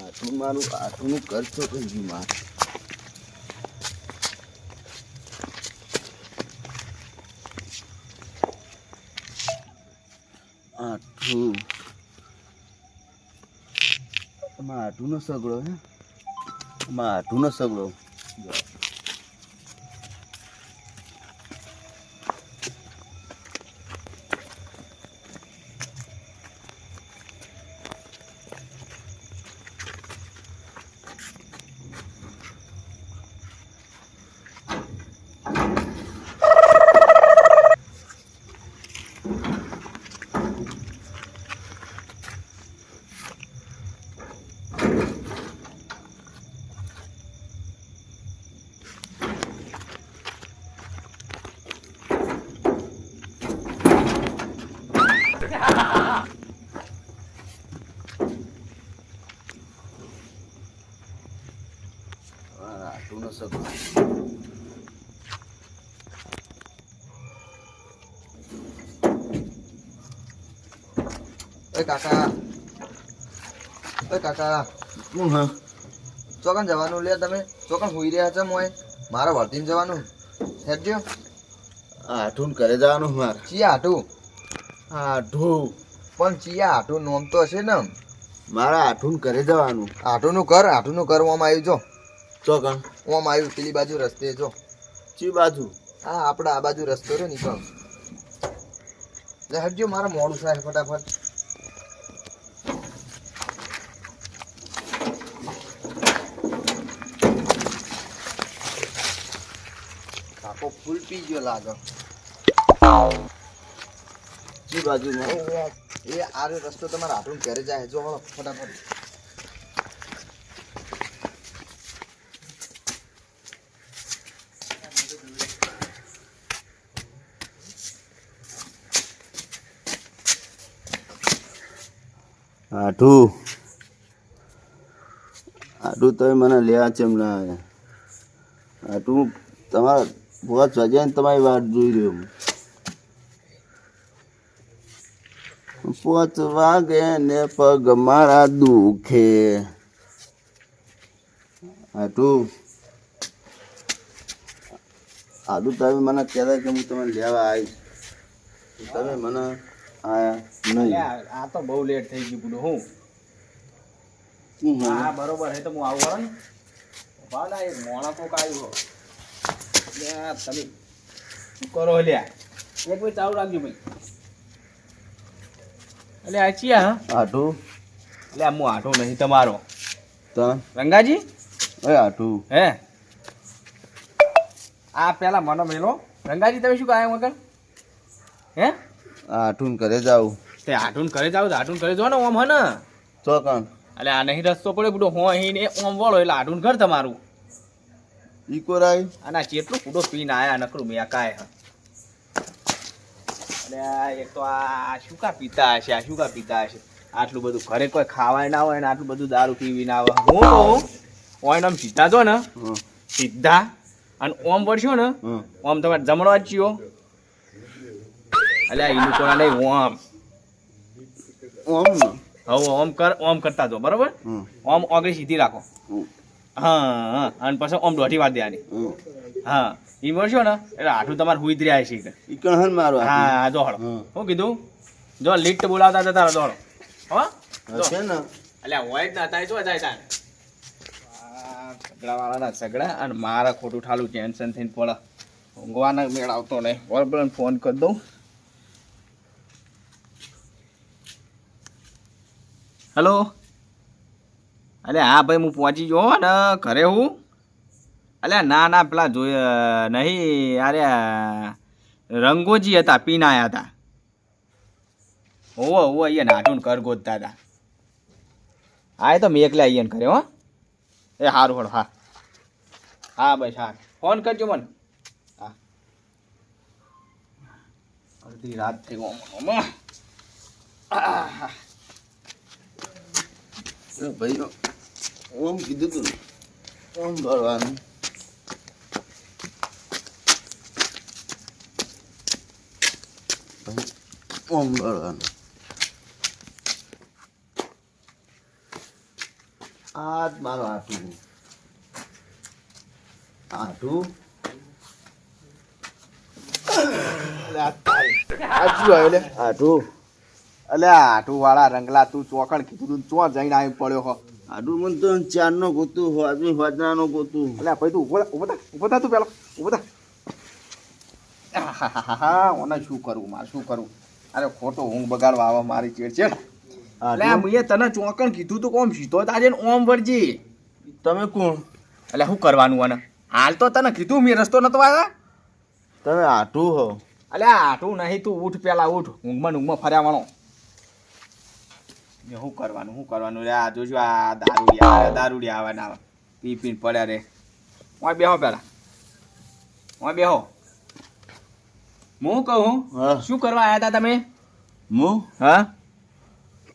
આટલું મારું આટલું કરશો કઈ ગયું માર આટલું આટલું નો સગડો હે આટલું નો સગડો આટલું નો સગડો કાકા શું હા ચોકન જવાનું લે તમે ચોકન હોઈ રહ્યા છો મોય મારે વર્તીને જવાનું હેડજો આઠું ઘરે જવાનું મારે ચિયા હાટું આઠું પણ ચિયા હાટું નોમ તો હશે ને મારા આઠું ઘરે જવાનું હાટું નું કર ઓમ આવ્યું જો ચોકણ ઓમ આવ્યું પેલી બાજુ રસ્તે જો ચી બાજુ હા આપણે આ બાજુ રસ્તો રહ્યો નીકળ હેડજો મારે મોડું થાય ફટાફટ કાકો ફૂલ પી ગયો લાગે ચી બાજુ એ આ રસ્તો તમારા હાટું ઘરે જાય જો હળો ફટાફટ આઠું આઠું તો મને લેવા છે એમ ના આઠું તમારા બહુ સજાય ને તમારી વાત જોઈ રહ્યો પોચ વાગે ને પગ મારા દુખે આઠું આઠું તમે મને કહેતા કે હું તમે લેવા આવીશ તમે મને આયા નહીં આ તો બહુ લેટ થઈ ગયું બધું હું હા બરોબર હે તો હું આવું ને ભાડા એક મોણા કોક આવ્યો તમે શું કરો લ્યા એક ભાઈ ચાલુ રાખજો ભાઈ એટલે આ ચિયા આઠું એટલે હું આઠો નહીં તમારો તો રંગાજી એ આઠું હે આ પેલા મને મેલો રંગાજી તમે શું કાયા વગર હે આઠું ઘરે જાઉં તે આઠું કરે જાવ તો આઠું કરે જો ને ઓમ હે ને ચોકણ એટલે આ નહીં રસ્તો પડે બધો હો અહીં ને ઓમ વળો એટલે આઠું ઘર તમારું ઈકો રાઈ આના ચેટલું પૂડો પીને આયા નકરું મેં કાય એટલે એક તો આ શું કા પીતા હશે આટલું બધું ઘરે કોઈ ખાવાય ના હોય ને આટલું બધું દારૂ પીવી ના આવે હું ઓય આમ સીધા જો ને સીધા અને ઓમ વળશો ને ઓમ તમારે જમણો જ ચિયો એટલે એનું કોના નહીં ઓમ ઓમ ને હવે ઓમ કરતા જો બરોબર ઓમ ઓગળી સીધી રાખો હા અને પછી ઓમ દોઢી વાર દેવાની હા એ મળશો ને એટલે આઠું તમારે હુઈ જ રહ્યા છે ઈકણ હન મારો હા દોડો શું કીધું જો લીટ બોલાવતા જતા રહો દોડો હો છે ને એટલે હોય જ ના થાય શું જાય તાર સગડા વાળાના સગડા અને મારા ખોટું ઠાલું ટેન્શન થઈને પડે ઊંઘવાના મેળ આવતો નહીં બરાબર ફોન કરી દઉં હેલો અલે હા ભાઈ હું પહોંચી ગયો ને ઘરે હું અલે ના પેલા જોયા નહીં અરે રંગોજી હતા પીને આવ્યા હતા ઓવો અહીંયા નાટું કર ગોતતા હતા હા એ તો મેં એકલા અહીંયા કરે હો એ સારું હળ હા બસ હા ફોન કરજો મને હા અડધી રાત થઈ ગયો ભાઈ ઓમ કીધું તું ઓમ ભરવાનું ઓમ ભરવાનું આ જ મારો આટું આટું આટું અલ્યા આટુ વાળા રંગલા તું ચોકણ કીધું તું ચો જઈને આવી પડ્યો હો. આટું મને તો ચારનો ગોતું હોજની હોજનાનો ગોતું. અલ્યા ભાઈ તું ઉભો થા તું પેલો ઉભો થા. આહાહાહા, ઓને શું કરવું મારે શું કરવું? અરે ખોટો ઊંઘ બગાડવા આવે મારી ચેડ. અલ્યા મેં તને ચોકણ કીધું તું કોમ સીધો તાજે ઓમ વળજી. તમે કોણ? એટલે શું કરવાનું આને? હાલ તો તને કીધું મેં રસ્તો નતો આવ્યા. તમે આટું હો? અલ્યા આટું નહીં, તું ઉઠ પેલા ઉઠ. ઊંઘમાં ફર્યા વાળો. શું કરવાનું રે? આ જોજો આ દારૂડિયા આવે ના આવે પી પીને પડ્યા રે. ઓય બેહો પેલા, ઓય બેહો. હું કહું હા. શું કરવા આવ્યા હતા તમે? હું હા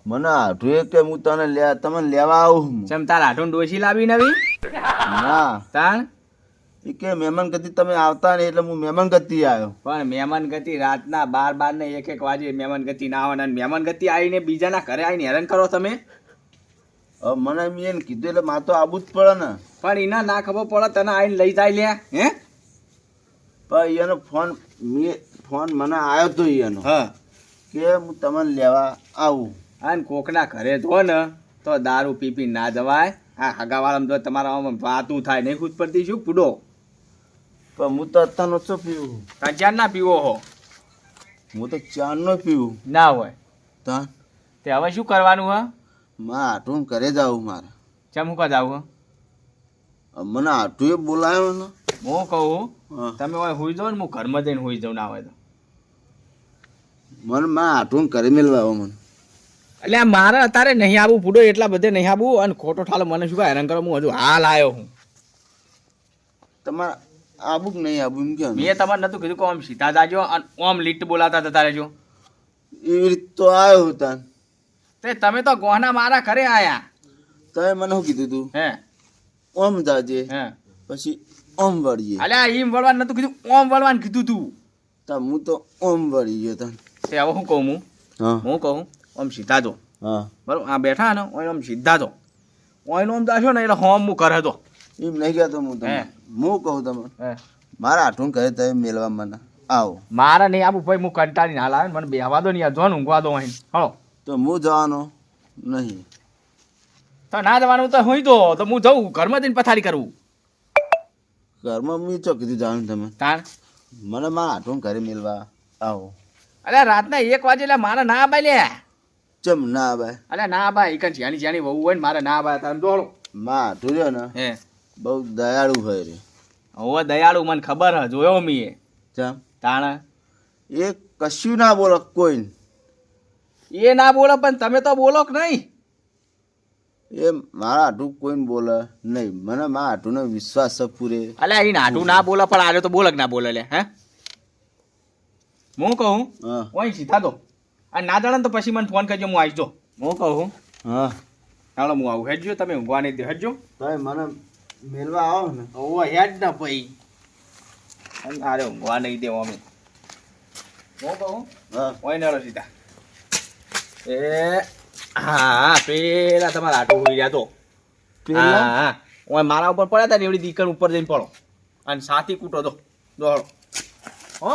મને આટું એ કે હું તમને લેવા આવું. ચમ તાર આઠું ડોસી લાવી નવી? ના, તાણ એ કે મહેમાન ગતિ તમે આવતા નહીં એટલે હું મહેમાન ગતિ આવ્યો. પણ મહેમાન ગતિ રાતના 12 ને 1 વાગે મહેમાન ગતિ ના આવવાના. મહેમાન ગતિ આવીને બીજાના ઘરે આવીને હેરાન કરો તમે. હવે મને એમ એને કીધું એટલે મારે તો આવવું જ પડે ને. પણ એના ના ખબર પડે તને આવીને લઈ જાય લે હે? પણ એનો ફોન મને આવ્યો તો એનો હા કે હું તમને લેવા આવું. અને કોકના ઘરે જો ને તો દારૂ પી પી ના જવાય. આ હગાવાળામાં જો તમારા આમાં વાતું થાય નહીં ખુદ પડતી શું પૂડો? પણ હું તો અત્યારનો શું પીવું? ચાર ના પીવો હો? હું તો ચારનો પીવું. ના હોય તા તે હવે શું કરવાનું હા? મારે આટું ઘરે જ આવું. મારે ચમ હું જાવ? મને આટું એ બોલાયો ને. હું કહું હા. તમે હોય હુઈ જાઓ ને હું ઘરમાં જઈને હુઈ જાઉં. ના હોય તો મને મારે આટું ઘરે મેળવા આવો મને. એટલે મારે અત્યારે નહીં આવું પૂડો, એટલા બધે નહીં આવું. અને ખોટો ઠાલો મને શું હેરાન કરો? હું હજુ હાલ આવ્યો હું. તમારે આવું કે નહીં આવું એમ કે મેં તમારે નતું કીધું કે આમ સીધા જાજો અને ઓમ લીટ બોલાતા હતા તારે જો. એવી રીતે તો આવ્યો હતા. તે તમે તો ગોહના મારા ઘરે આયા. તમે મને શું કીધું તું? હે ઓમ જાજે હે પછી ઓમ વળીએ. અલ્યા એમ વળવાનું નતું કીધું, ઓમ વળવાનું કીધું તું. તા હું તો ઓમ વળી ગયો તા. તે હવે શું કહું હા હું કહું આમ સીધા જો હા બરાબર. આ બેઠા ને ઓય આમ સીધા જો ઓયનો આમ જાશો ને એટલે હોમ હું કરે તો. એમ નહીં કહેતો હું તમને. હે. હું કહું તમે હે મારા આઠું ઘરે તમે મેળવા મને આવો. મારે નહીં આવું ભાઈ, હું કંટાળીને હાલ આવે ને મને બેહવા દો ને યાર, જો ને ઊંઘવા દો અહીં. હળો તો હું જવાનો નહીં. તો ના જવાનું તો હું તો હું જઉં ઘરમાં જઈને પથારી કરું. ઘરમાં મેં ચો કીધું જાણું તમે તાણ મને મારા આઠું ઘરે મેળવા આવો. અલ્યા રાતના 1 વાગે એટલે મારે ના આબાય લે. ચમ ના ભાઈ અલ્યા ના આબાય એક જ્યાંની જ્યાંની વહુ હોય ને મારે ના આબાય. તારે દોડો માં આઠું રહ્યો ને હે બહુ દયાળુ હોય રે. હવે દયાળુ મને ખબર હ, જોયો મીએ. ચમ તાણ એ કશું ના બોલો કોઈ. એ ના બોલો પણ તમે તો બોલો કે નહીં? એ મારા આઠું કોઈ બોલે નહીં. મને મારા આઠુંનો વિશ્વાસ છે પૂરે. અલ્યા એ નાટું ના બોલે પણ આજો તો બોલે કે ના બોલે લે હે? હું કહું હા ઓય સીધા તો આ ના જાણે તો પછી મને ફોન કરજો, હું આવીશ. જો હું કહું હા ચાલો હું આવું. હેડજો તમે ઊંઘવા નહીં દે. હેડજો ભાઈ મને મેળવા આવો ને. ઓ હેડ ને ભાઈ. અરે ઊંઘવા નહીં દેવો અમે. હું કહું હા ઓય નડો સીધા. એ હા પેલા તમારા આટું હોઈ રહ્યા તો પેલા હા ઓય મારા ઉપર પડ્યા હતા ને એવડી દીકર ઉપર જઈને પડો અને સાથી કૂટો તો દોડો હો.